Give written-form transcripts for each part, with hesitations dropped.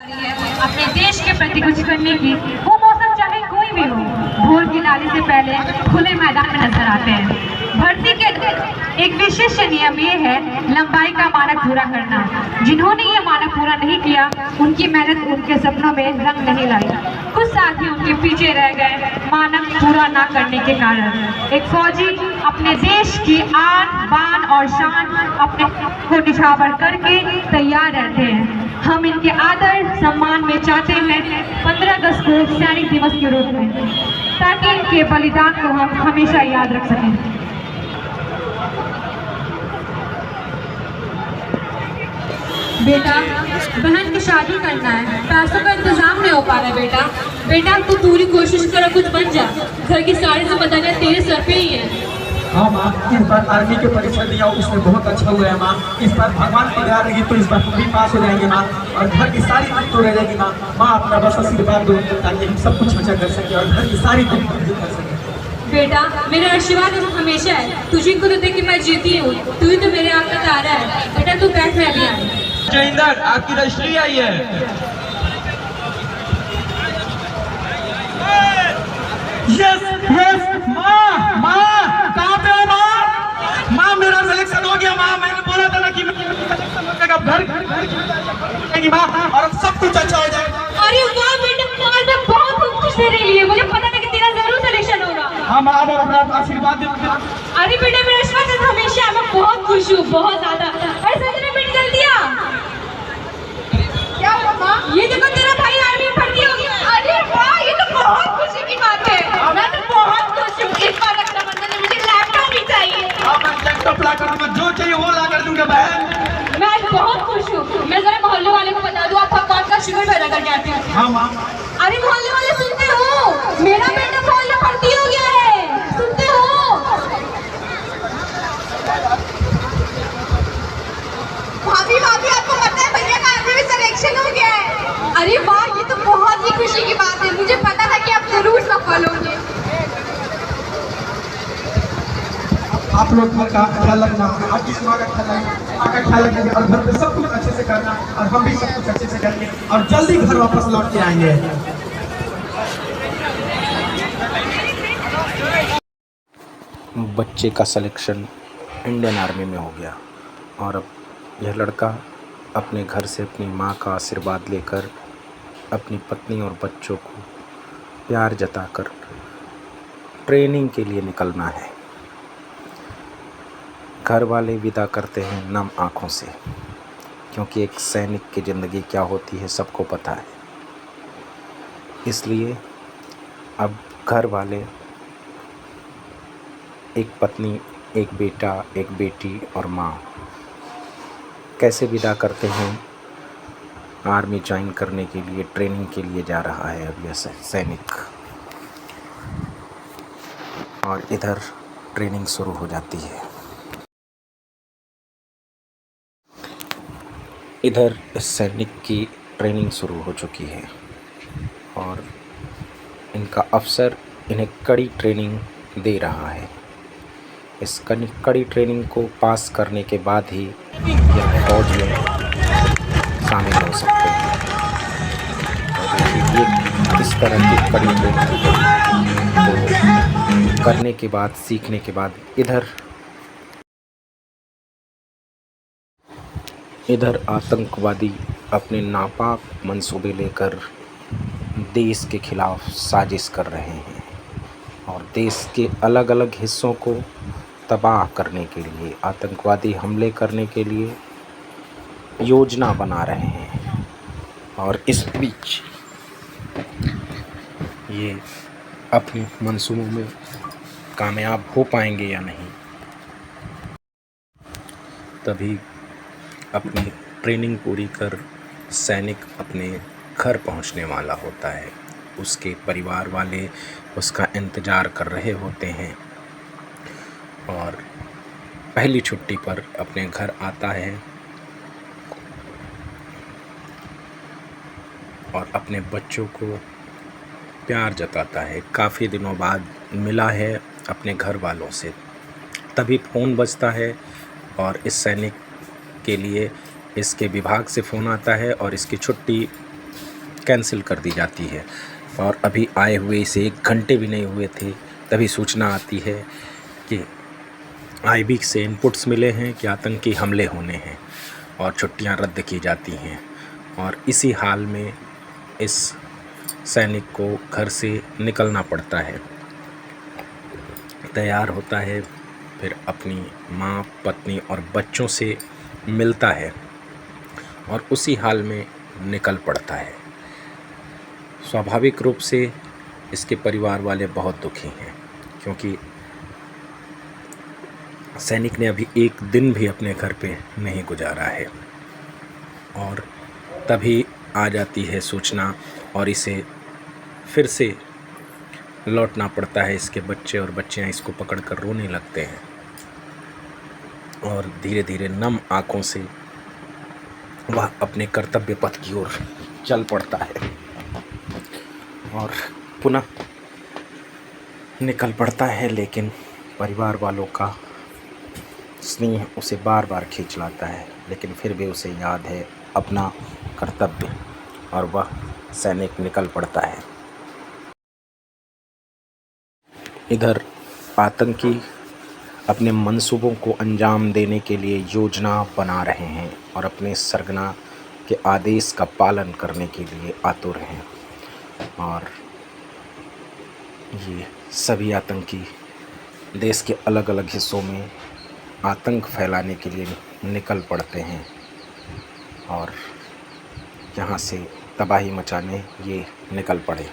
अपने देश के प्रति कुछ करने की, वो मौसम चाहे कोई भी हो, भोर की नाली से पहले खुले मैदान में नजर आते हैं। भर्ती के एक विशेष नियम ये है लंबाई का मानक पूरा करना। जिन्होंने ये मानक पूरा नहीं किया, उनकी मेहनत उनके सपनों में रंग नहीं लाई। कुछ साथी उनके पीछे रह गए मानक पूरा ना करने के कारण। एक फौजी अपने देश की आन बान और शान अपने को निछावर करके तैयार रहते हैं। हम इनके आदर सम्मान में चाहते हैं 15 अगस्त को सैनिक दिवस के रूप में, ताकि इनके बलिदान को हम हमेशा याद रख सकें। बेटा, बहन की शादी करना है, पैसों का इंतजाम नहीं हो पा रहा है। बेटा तू पूरी कोशिश कर, कुछ बन जा। घर की सारी जिम्मेदारियां तेरे सर पे ही है। हाँ माँ, इस बार आर्मी की परीक्षा दिया उसमें बहुत अच्छा हुआ है माँ। इस बार भगवान की दया रहेगी तो इस बार हम भी पास हो जाएंगे माँ, और घर की सारी दुख तो रह जाएगी माँ। माँ अपना बस आशीर्वाद दो ताकि हम सब कुछ अच्छा कर सके और घर की सारी दुख दूर कर सके। बेटा, मेरा आशीर्वाद हमेशा है। तुझे को तो देख के मैं जीती हूँ, तू ही तो मेरे आँख का तारा है। बेटा तू बैठ, मैं अभी आई। जयिंदर, आपकी रजिस्ट्री आई है। यस यस माँ, कहाँ पे हो माँ? माँ मेरा सिलेक्शन हो गया माँ। मैंने बोला था ना कि घर माँ और अब सब कुछ अच्छा हो जाएगा। अरे वाह बेटा, मैं बहुत खुश तेरे लिए। मुझे पता था कि तेरा जरूर सिलेक्शन होगा। हाँ माँ, अब अपना आशीर्वाद दो। अरे बेटा, मेरा आशीर्वाद हमेशा, मैं बहुत खुश हूँ, बहुत ज्यादा। अरे सच में बेटा कर दिया। क्या हुआ माँ? ये देखो तेरा भाई आर्मी में भर्ती हो गया। अरे वाह, ये तो बहुत खुशी की बात है। मैं तो बहुत खुश हूँ। इस बार रक्षाबंधन में मुझे लैपटॉप भी चाहिए। हाँ मैं लैपटॉप ला कर दूंगा, जो चाहिए वो ला कर दूंगा बहन। मैं आज बहुत खुश हूँ। मैं जरा मोहल्ले वाले को बता दूँ, आप भगवान का शुक्र पैदा करके आते हैं। हाँ माँ। अरे मोहल्ले वाले सुनते हो, मेरा बेटा फौज में भर्ती हो गया है, सुनते हो? भाभी आपको पता है भैया का आर्मी में सिलेक्शन हो गया है। अरे वाह, ये तो बहुत ही खुशी की बात है। मुझे पता था कि आप जरूर सफल होंगे। आप लोग घर का ख्याल रखना, आप जिस माँ का ख्याल रखेंगे और घर पे सब कुछ अच्छे से करना, और हम भी सब कुछ अच्छे से करेंगे और जल्दी घर वापस लौट के आएंगे। बच्चे का सिलेक्शन इंडियन आर्मी में हो गया और अब यह लड़का अपने घर से अपनी माँ का आशीर्वाद लेकर अपनी पत्नी और बच्चों को प्यार जताकर ट्रेनिंग के लिए निकलना है। घर वाले विदा करते हैं नम आँखों से, क्योंकि एक सैनिक की ज़िंदगी क्या होती है सबको पता है। इसलिए अब घर वाले एक पत्नी, एक बेटा, एक बेटी और माँ कैसे विदा करते हैं। आर्मी ज्वाइन करने के लिए, ट्रेनिंग के लिए जा रहा है अब यह सैनिक, और इधर ट्रेनिंग शुरू हो जाती है। इधर इस सैनिक की ट्रेनिंग शुरू हो चुकी है और इनका अफसर इन्हें कड़ी ट्रेनिंग दे रहा है। इस कड़ी ट्रेनिंग को पास करने के बाद ही यह फौज में शामिल हो सकते हैं। और ये इस तरह की कड़ी ट्रेनिंग को करने के बाद, सीखने के बाद इधर आतंकवादी अपने नापाक मंसूबे लेकर देश के खिलाफ साजिश कर रहे हैं और देश के अलग अलग हिस्सों को तबाह करने के लिए, आतंकवादी हमले करने के लिए योजना बना रहे हैं। और इस बीच ये अपने मंसूबों में कामयाब हो पाएंगे या नहीं, तभी अपनी ट्रेनिंग पूरी कर सैनिक अपने घर पहुंचने वाला होता है। उसके परिवार वाले उसका इंतज़ार कर रहे होते हैं और पहली छुट्टी पर अपने घर आता है और अपने बच्चों को प्यार जताता है। काफ़ी दिनों बाद मिला है अपने घर वालों से, तभी फ़ोन बजता है और इस सैनिक के लिए इसके विभाग से फ़ोन आता है और इसकी छुट्टी कैंसिल कर दी जाती है। और अभी आए हुए इसे 1 घंटे भी नहीं हुए थे तभी सूचना आती है कि आईबी से इनपुट्स मिले हैं कि आतंकी हमले होने हैं और छुट्टियां रद्द की जाती हैं। और इसी हाल में इस सैनिक को घर से निकलना पड़ता है, तैयार होता है, फिर अपनी माँ, पत्नी और बच्चों से मिलता है और उसी हाल में निकल पड़ता है। स्वाभाविक रूप से इसके परिवार वाले बहुत दुखी हैं, क्योंकि सैनिक ने अभी 1 दिन भी अपने घर पे नहीं गुजारा है। और तभी आ जाती है सूचना और इसे फिर से लौटना पड़ता है। इसके बच्चे और बच्चियां इसको पकड़कर रोने लगते हैं और धीरे धीरे नम आँखों से वह अपने कर्तव्य पथ की ओर चल पड़ता है और पुनः निकल पड़ता है। लेकिन परिवार वालों का स्नेह उसे बार बार खींच लाता है, लेकिन फिर भी उसे याद है अपना कर्तव्य और वह सैनिक निकल पड़ता है। इधर आतंकी अपने मंसूबों को अंजाम देने के लिए योजना बना रहे हैं और अपने सरगना के आदेश का पालन करने के लिए आतुर हैं। और ये सभी आतंकी देश के अलग अलग हिस्सों में आतंक फैलाने के लिए निकल पड़ते हैं और यहाँ से तबाही मचाने ये निकल पड़े।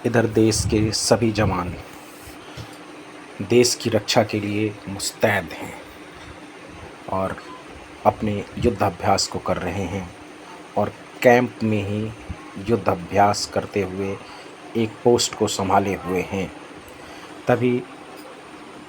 इधर देश के सभी जवान देश की रक्षा के लिए मुस्तैद हैं और अपने युद्ध अभ्यास को कर रहे हैं और कैंप में ही युद्ध अभ्यास करते हुए एक पोस्ट को संभाले हुए हैं। तभी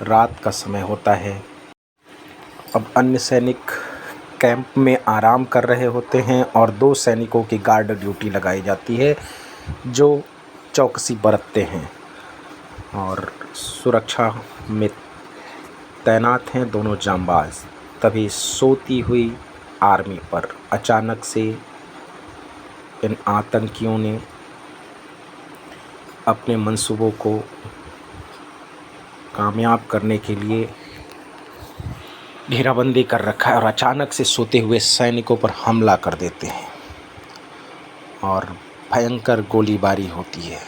रात का समय होता है। अब अन्य सैनिक कैंप में आराम कर रहे होते हैं और 2 सैनिकों की गार्ड ड्यूटी लगाई जाती है जो चौकसी बरतते हैं और सुरक्षा में तैनात हैं दोनों जांबाज। तभी सोती हुई आर्मी पर अचानक से इन आतंकियों ने अपने मंसूबों को कामयाब करने के लिए घेराबंदी कर रखा है और अचानक से सोते हुए सैनिकों पर हमला कर देते हैं और भयंकर गोलीबारी होती है,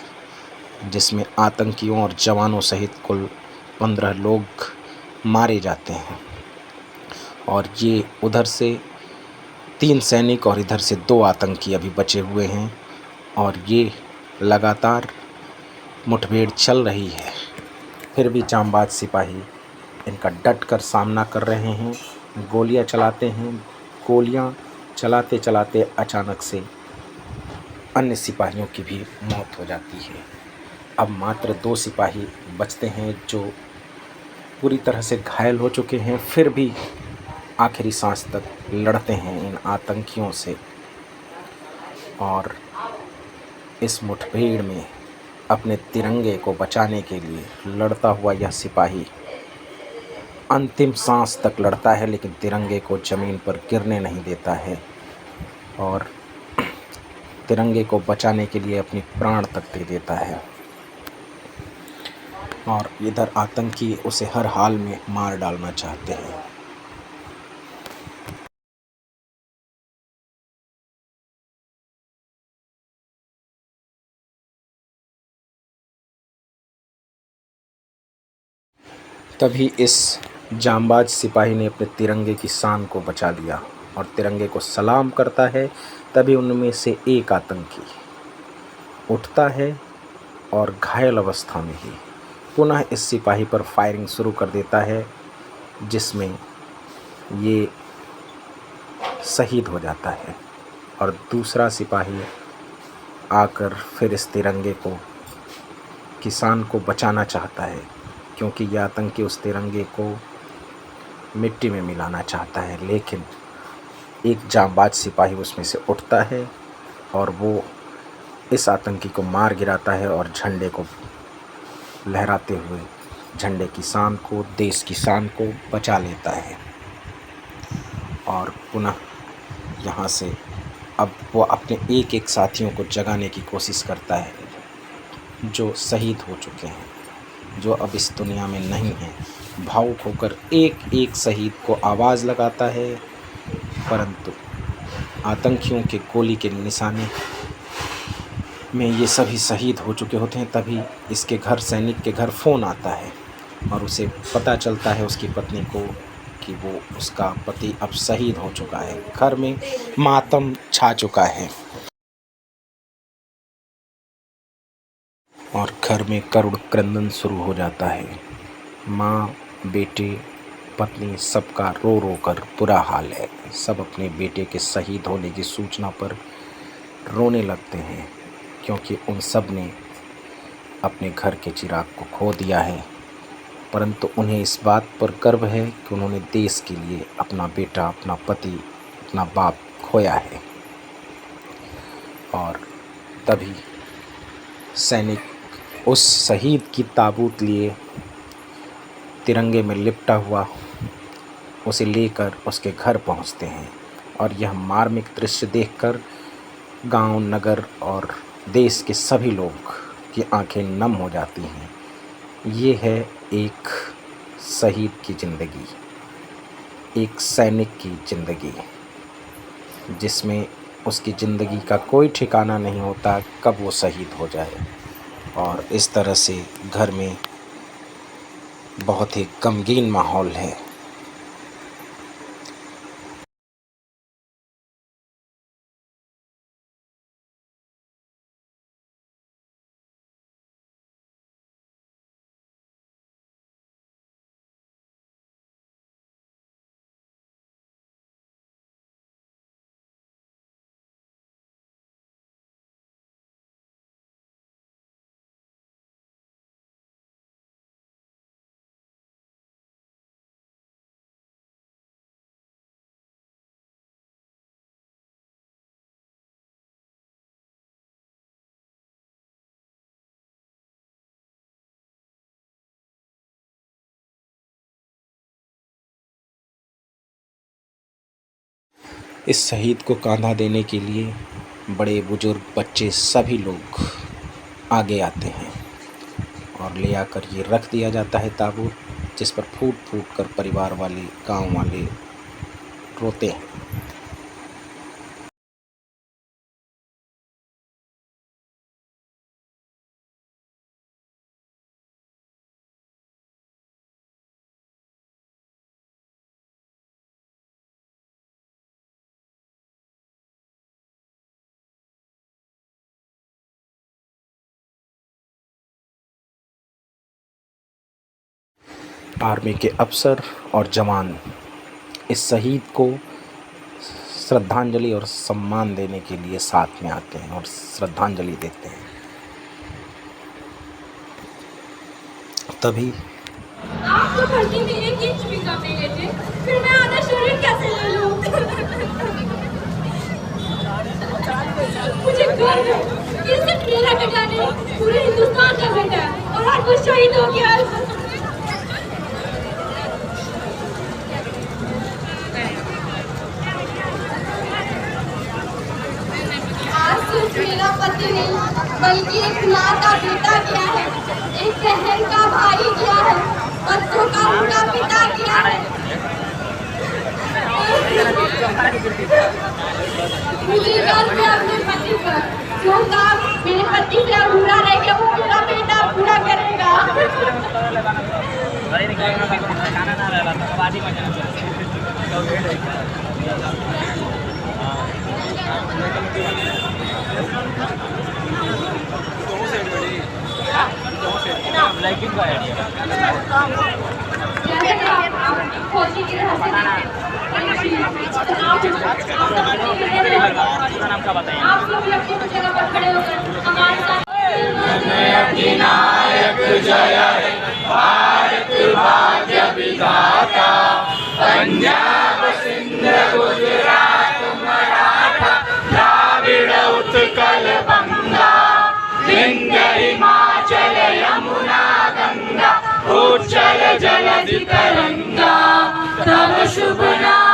जिसमें आतंकियों और जवानों सहित कुल 15 लोग मारे जाते हैं। और ये उधर से 3 सैनिक और इधर से 2 आतंकी अभी बचे हुए हैं और ये लगातार मुठभेड़ चल रही है। फिर भी जांबाज सिपाही इनका डटकर सामना कर रहे हैं, गोलियां चलाते हैं। गोलियां चलाते चलाते अचानक से अन्य सिपाहियों की भी मौत हो जाती है। अब मात्र 2 सिपाही बचते हैं जो पूरी तरह से घायल हो चुके हैं, फिर भी आखिरी सांस तक लड़ते हैं इन आतंकियों से। और इस मुठभेड़ में अपने तिरंगे को बचाने के लिए लड़ता हुआ यह सिपाही अंतिम सांस तक लड़ता है, लेकिन तिरंगे को ज़मीन पर गिरने नहीं देता है और तिरंगे को बचाने के लिए अपनी प्राण तक दे देता है। और इधर आतंकी उसे हर हाल में मार डालना चाहते हैं। तभी इस जांबाज सिपाही ने अपने तिरंगे की शान को बचा लिया और तिरंगे को सलाम करता है। तभी उनमें से एक आतंकी उठता है और घायल अवस्था में ही पुनः इस सिपाही पर फायरिंग शुरू कर देता है, जिसमें ये शहीद हो जाता है। और दूसरा सिपाही आकर फिर इस तिरंगे को, किसान को बचाना चाहता है, क्योंकि यह आतंकी उस तिरंगे को मिट्टी में मिलाना चाहता है। लेकिन एक जांबाज सिपाही उसमें से उठता है और वो इस आतंकी को मार गिराता है और झंडे को लहराते हुए झंडे की शान को, देश की शान को बचा लेता है। और पुनः यहाँ से अब वो अपने एक एक साथियों को जगाने की कोशिश करता है जो शहीद हो चुके हैं, जो अब इस दुनिया में नहीं हैं। भावुक होकर एक एक शहीद को आवाज़ लगाता है, परंतु आतंकियों के गोली के निशाने में ये सभी शहीद हो चुके होते हैं। तभी इसके घर, सैनिक के घर फ़ोन आता है और उसे पता चलता है उसकी पत्नी को कि वो, उसका पति अब शहीद हो चुका है। घर में मातम छा चुका है और घर में करुण क्रंदन शुरू हो जाता है। माँ, बेटे, पत्नी, सबका रो रो कर बुरा हाल है। सब अपने बेटे के शहीद होने की सूचना पर रोने लगते हैं, क्योंकि उन सब ने अपने घर के चिराग को खो दिया है। परंतु उन्हें इस बात पर गर्व है कि उन्होंने देश के लिए अपना बेटा, अपना पति, अपना बाप खोया है। और तभी सैनिक उस शहीद की ताबूत लिए, तिरंगे में लिपटा हुआ, उसे लेकर उसके घर पहुंचते हैं। और यह मार्मिक दृश्य देखकर गांव, नगर और देश के सभी लोग की आंखें नम हो जाती हैं। ये है एक शहीद की ज़िंदगी, एक सैनिक की ज़िंदगी, जिसमें उसकी ज़िंदगी का कोई ठिकाना नहीं होता कब वो शहीद हो जाए। और इस तरह से घर में बहुत ही गमगीन माहौल है। इस शहीद को कांधा देने के लिए बड़े बुजुर्ग, बच्चे, सभी लोग आगे आते हैं और ले आकर ये रख दिया जाता है ताबूत, जिस पर फूट फूट कर परिवार वाले, गांव वाले रोते हैं। आर्मी के अफसर और जवान इस शहीद को श्रद्धांजलि और सम्मान देने के लिए साथ में आते हैं और श्रद्धांजलि देते हैं। तभी आपको भर्ती में 1 इंच भी कम नहीं लेते, फिर मैं आधा शरीर कैसे ले लूं? मुझे गर्व है कि सिर्फ मेरा बेटा नहीं, पूरे हिंदुस्तान का बेटा है और आज वो शहीद हो गया है। आज सिर्फ मेरा पति नहीं, बल्कि एक माँ का बेटा किया है, एक बहन का भाई किया है, बच्चों का उनका पिता किया है। मुझे गर्व है अपने पति पर, जो काम मेरे पति से अधूरा रह गया वो मेरा बेटा पूरा करेगा। फौजी की तरह से आप लोग अपनी जगह पर खड़े होकर हमारे साथ अधिनायक जय हे भारत भाग्य विधाता, पंजाब सिंध गुजरात मराठा द्राविड़ उत्कल बंगा। उज्ज्वल जलधि तरंगा तव शुभ नाम